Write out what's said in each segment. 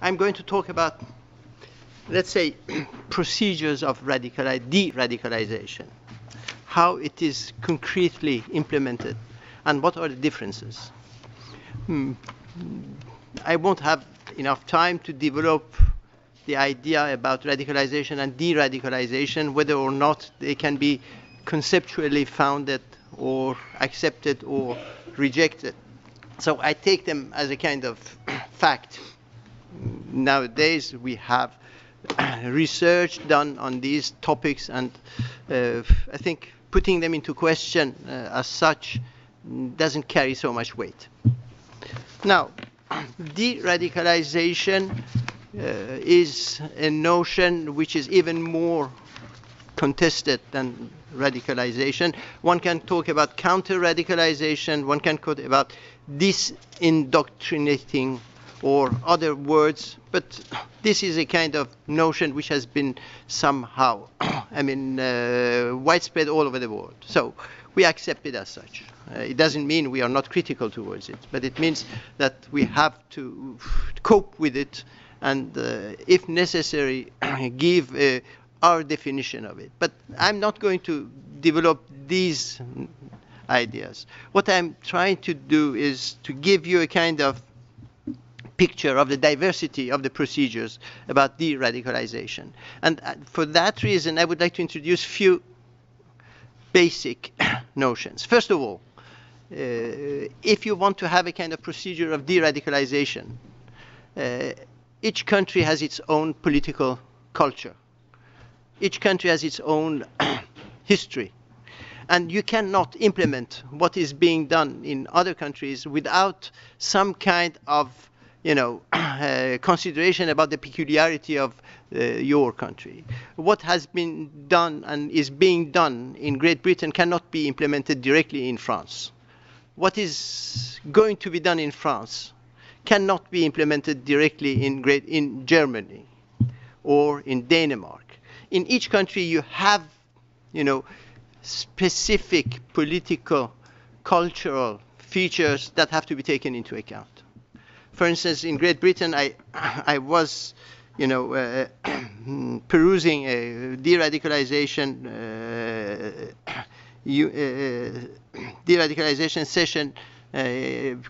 I'm going to talk about, let's say, procedures of de-radicalization, how it is concretely implemented, and what are the differences. I won't have enough time to develop the idea about radicalization and de-radicalization, whether or not they can be conceptually founded or accepted or rejected. So I take them as a kind of fact. Nowadays we have research done on these topics, and I think putting them into question as such doesn't carry so much weight. Now, de-radicalization is a notion which is even more contested than radicalization. One can talk about counter-radicalization, one can talk about disindoctrinating or other words, but this is a kind of notion which has been somehow, widespread all over the world. So we accept it as such. It doesn't mean we are not critical towards it, but it means that we have to cope with it and, if necessary, give our definition of it. But I'm not going to develop these ideas. What I'm trying to do is to give you a kind of picture of the diversity of the procedures about de-radicalization. And for that reason, I would like to introduce few basic notions. First of all, if you want to have a kind of procedure of de-radicalization, each country has its own political culture. Each country has its own history. And you cannot implement what is being done in other countries without some kind of consideration about the peculiarity of your country. What has been done and is being done in Great Britain cannot be implemented directly in France. What is going to be done in France cannot be implemented directly in Germany or in Denmark. In each country you have, specific political, cultural features that have to be taken into account. For instance, in Great Britain, I was, perusing a de-radicalization session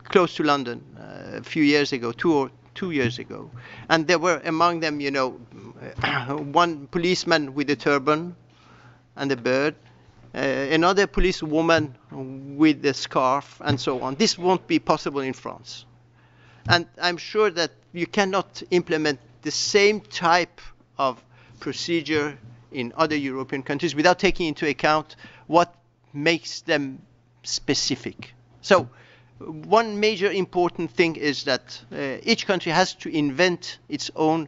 close to London a few years ago, 2 years ago, and there were among them, one policeman with a turban and a bird, another policewoman with a scarf, and so on. This won't be possible in France. And I'm sure that you cannot implement the same type of procedure in other European countries without taking into account what makes them specific. So one major important thing is that each country has to invent its own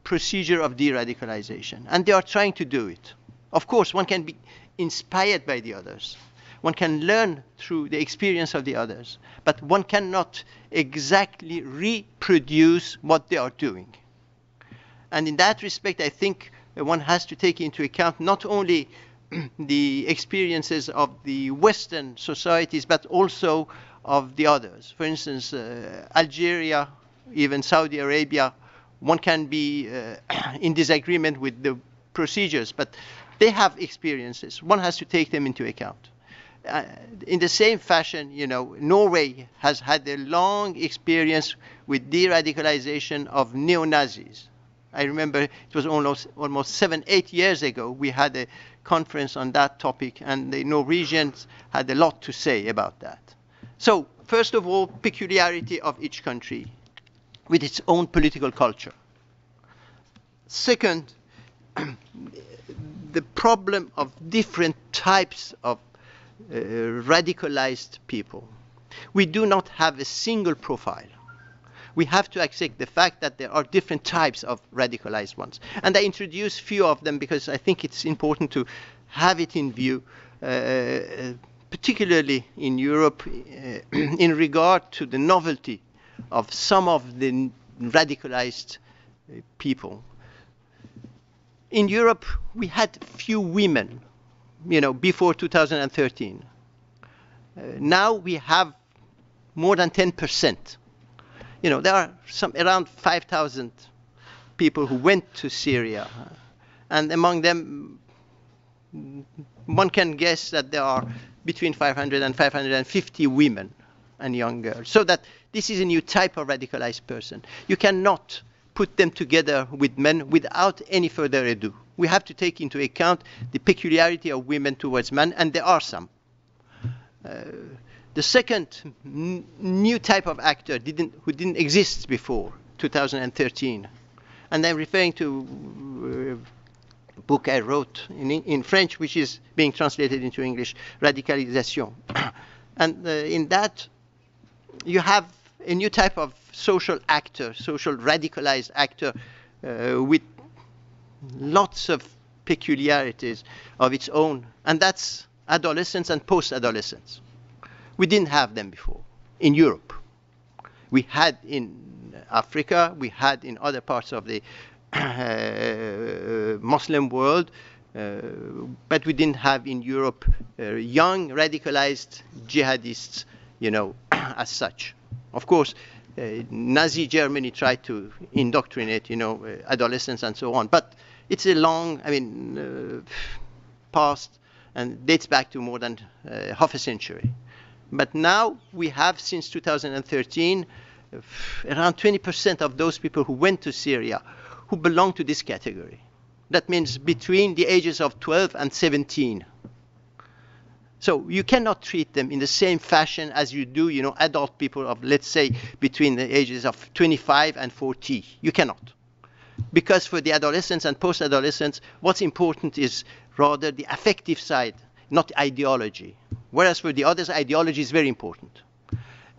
procedure of de-radicalization, and they are trying to do it. Of course, one can be inspired by the others. One can learn through the experience of the others, but one cannot exactly reproduce what they are doing. And in that respect, I think one has to take into account not only the experiences of the Western societies, but also of the others. For instance, Algeria, even Saudi Arabia, one can be in disagreement with the procedures, but they have experiences. One has to take them into account. In the same fashion, Norway has had a long experience with de-radicalization of neo-Nazis. I remember it was almost 7-8 years ago we had a conference on that topic, and the Norwegians had a lot to say about that. So, first of all, peculiarity of each country with its own political culture. Second, the problem of different types of radicalized people. We do not have a single profile. We have to accept the fact that there are different types of radicalized ones. And I introduce few of them because I think it's important to have it in view, particularly in Europe, in regard to the novelty of some of the radicalized people. In Europe, we had few women, before 2013. Now we have more than 10%. There are around 5,000 people who went to Syria, and among them, one can guess that there are between 500 and 550 women and young girls. So that this is a new type of radicalized person. You cannot put them together with men without any further ado. We have to take into account the peculiarity of women towards men, and there are some. The second new type of actor who didn't exist before 2013, and I'm referring to a book I wrote in French, which is being translated into English, Radicalization. And in that, you have a new type of social actor, social radicalized actor, with lots of peculiarities of its own, and that's adolescents and post-adolescents. We didn't have them before in Europe. We had in Africa, we had in other parts of the Muslim world, but we didn't have in Europe young radicalized jihadists, as such. Of course, Nazi Germany tried to indoctrinate, adolescents and so on, but it's a long, past and dates back to more than half a century. But now we have, since 2013, around 20% of those people who went to Syria who belong to this category. That means between the ages of 12 and 17. So you cannot treat them in the same fashion as you do, adult people of, let's say, between the ages of 25 and 40. You cannot. Because for the adolescents and post-adolescents, what's important is rather the affective side, not ideology. Whereas for the others, ideology is very important.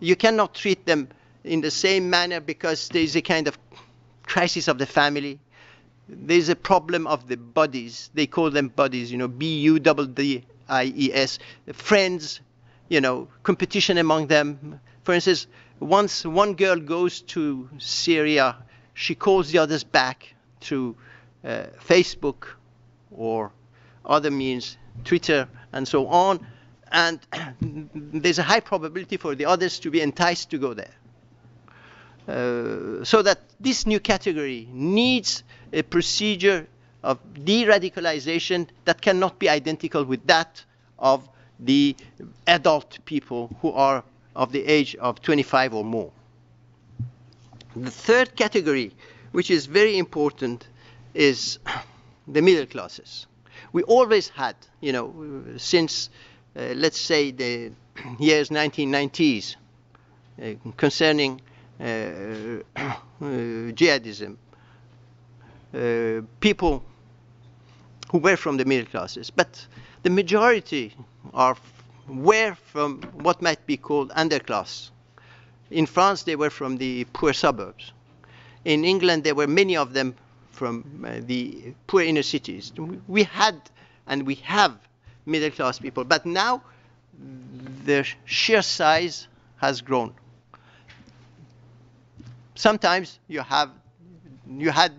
You cannot treat them in the same manner because there is a kind of crisis of the family. There's a problem of the buddies. They call them buddies, B-U-D-D-I-E-S. Friends, competition among them. For instance, once one girl goes to Syria, she calls the others back through Facebook or other means, Twitter and so on. And there's a high probability for the others to be enticed to go there. So that this new category needs a procedure of de-radicalization that cannot be identical with that of the adult people who are of the age of 25 or more. The third category, which is very important, is the middle classes. We always had, since, let's say, the years 1990s, concerning jihadism, people who were from the middle classes, but the majority were from what might be called underclass. In France, they were from the poor suburbs. In England, there were many of them from the poor inner cities. We had and we have middle class people, but now their sheer size has grown. Sometimes you had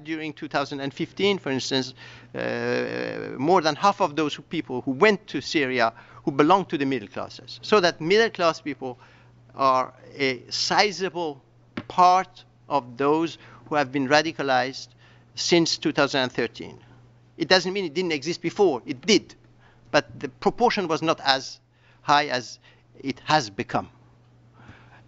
during 2015, for instance, more than half of those people who went to Syria who belong to the middle classes. So that middle class people are a sizable part of those who have been radicalized since 2013. It doesn't mean it didn't exist before. It did. But the proportion was not as high as it has become.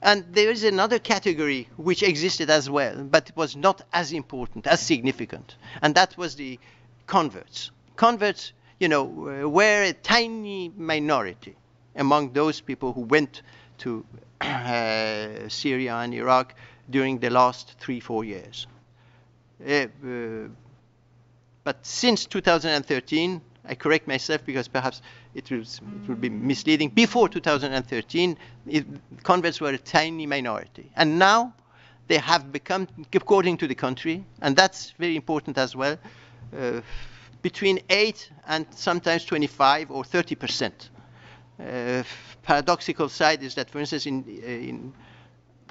And there is another category which existed as well, but it was not as important, as significant. And that was the converts. Converts, were a tiny minority among those people who went to Syria and Iraq during the last 3-4 years. But since 2013, I correct myself because perhaps it will be misleading. Before 2013, converts were a tiny minority. And now they have become, according to the country, and that's very important as well, between 8 and sometimes 25 or 30%. Paradoxical side is that, for instance, in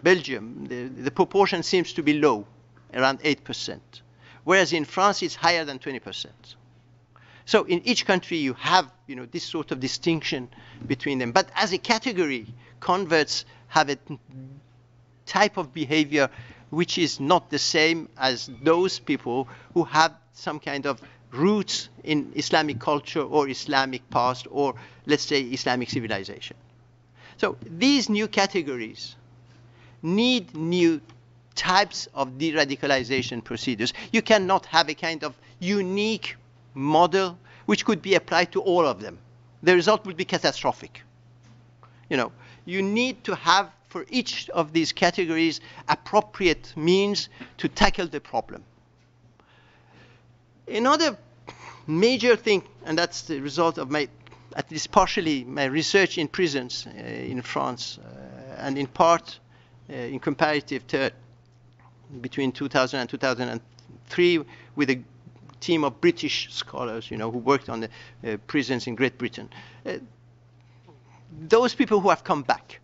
Belgium, the proportion seems to be low, around 8%. Whereas in France, it's higher than 20%. So in each country, you have, this sort of distinction between them. But as a category, converts have a type of behavior which is not the same as those people who have some kind of roots in Islamic culture or Islamic past or, let's say, Islamic civilization. So these new categories need new types of de-radicalization procedures. You cannot have a kind of unique model which could be applied to all of them. The result would be catastrophic. You need to have for each of these categories appropriate means to tackle the problem. Another major thing, and that's the result of at least partially, my research in prisons in France, and in part in comparative third between 2000 and 2003 with a team of British scholars, who worked on the prisons in Great Britain. Those people who have come back,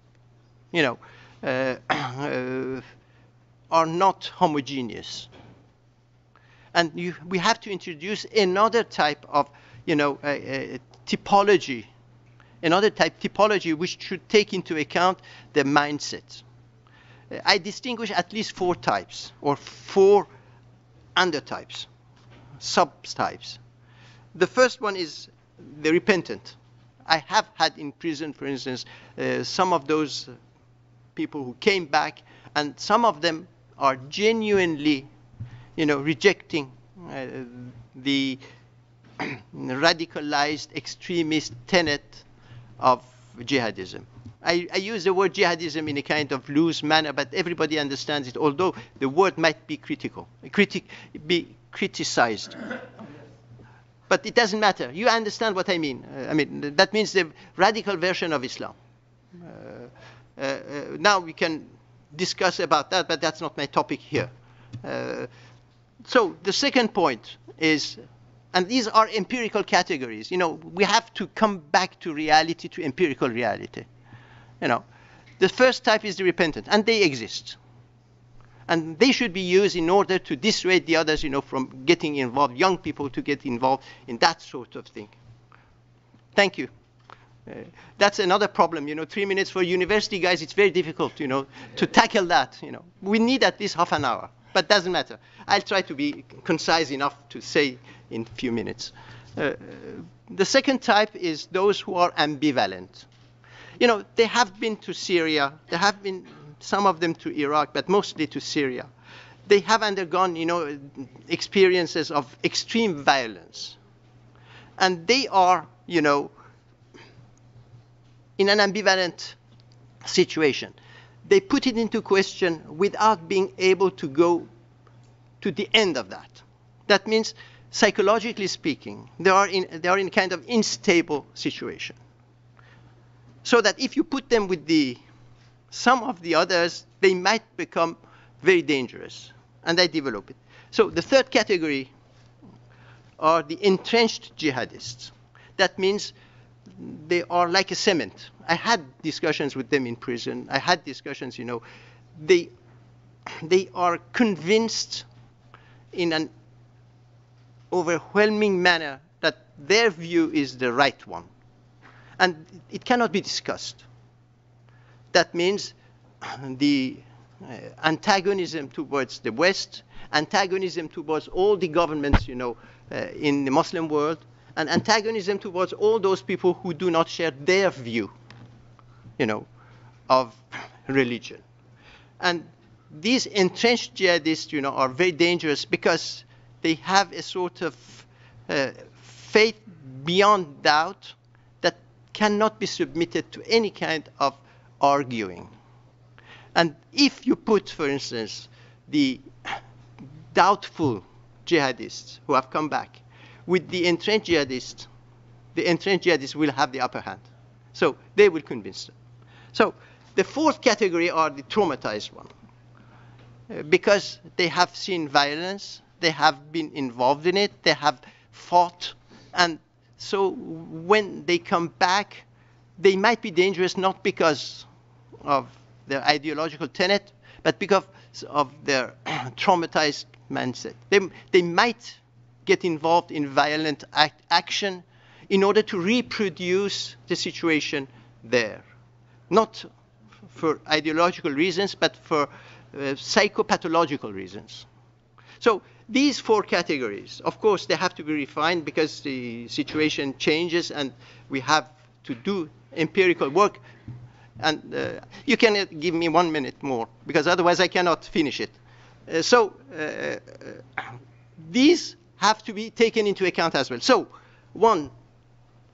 are not homogeneous. And we have to introduce another type of, typology, another typology which should take into account the mindset. I distinguish at least 4 types or 4 undertypes, subtypes. The first one is the repentant. I have had in prison, for instance, some of those people who came back, and some of them are genuinely, rejecting the radicalized extremist tenet of jihadism. I use the word jihadism in a kind of loose manner, but everybody understands it, although the word might be be criticized. But it doesn't matter. You understand what I mean. That means the radical version of Islam. Now we can discuss about that, but that's not my topic here. So the second point is, and these are empirical categories. We have to come back to reality, to empirical reality. The first type is the repentant, and they exist. And they should be used in order to dissuade the others, from getting involved, young people to get involved in that sort of thing. Thank you. That's another problem, 3 minutes for university guys, it's very difficult, to tackle that, We need at least half an hour, but doesn't matter. I'll try to be concise enough to say in a few minutes. The second type is those who are ambivalent. They have been to Syria, they have been, some of them to Iraq, but mostly to Syria. They have undergone, experiences of extreme violence. And they are, in an ambivalent situation. They put it into question without being able to go to the end of that. That means, psychologically speaking, they are in a kind of unstable situation. So that if you put them with some of the others, they might become very dangerous, and they develop it. So the third category are the entrenched jihadists. That means they are like a cement. I had discussions with them in prison. I had discussions, they are convinced in an overwhelming manner that their view is the right one. And it cannot be discussed. That means the antagonism towards the West, antagonism towards all the governments, in the Muslim world, and antagonism towards all those people who do not share their view, of religion. And these entrenched jihadists, are very dangerous because they have a sort of faith beyond doubt that cannot be submitted to any kind of arguing. And if you put, for instance, the doubtful jihadists who have come back with the entrenched jihadists will have the upper hand. So they will convince them. So the fourth category are the traumatized one. Because they have seen violence, they have been involved in it, they have fought, and so when they come back, they might be dangerous not because of their ideological tenet, but because of their traumatized mindset. They might get involved in violent action in order to reproduce the situation there. Not for ideological reasons, but for psychopathological reasons. So these 4 categories, of course, they have to be refined because the situation changes and we have to do empirical work. And you can give me 1 minute more, because otherwise I cannot finish it. These have to be taken into account as well. So,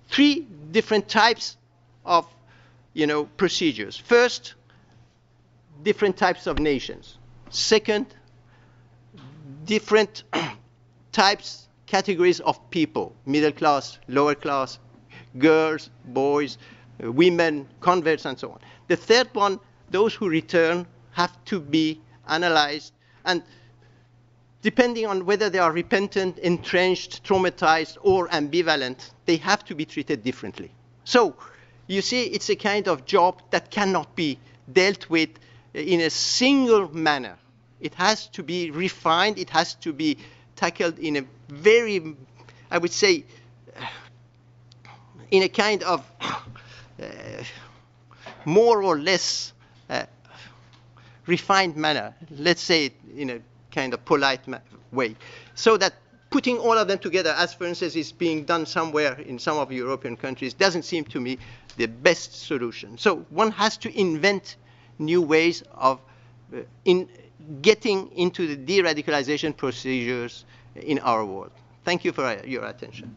3 different types of, procedures. First, different types of nations. Second, different categories of people: middle class, lower class, girls, boys, women, converts, and so on. The third one, those who return have to be analyzed, and depending on whether they are repentant, entrenched, traumatized, or ambivalent, they have to be treated differently. So, you see, it's a kind of job that cannot be dealt with in a single manner. It has to be refined, it has to be tackled in a very, I would say, in a kind of more or less refined manner, let's say it in a kind of polite way, so that putting all of them together, as for instance is being done somewhere in some of the European countries, doesn't seem to me the best solution. So one has to invent new ways of getting into the de-radicalization procedures in our world. Thank you for your attention.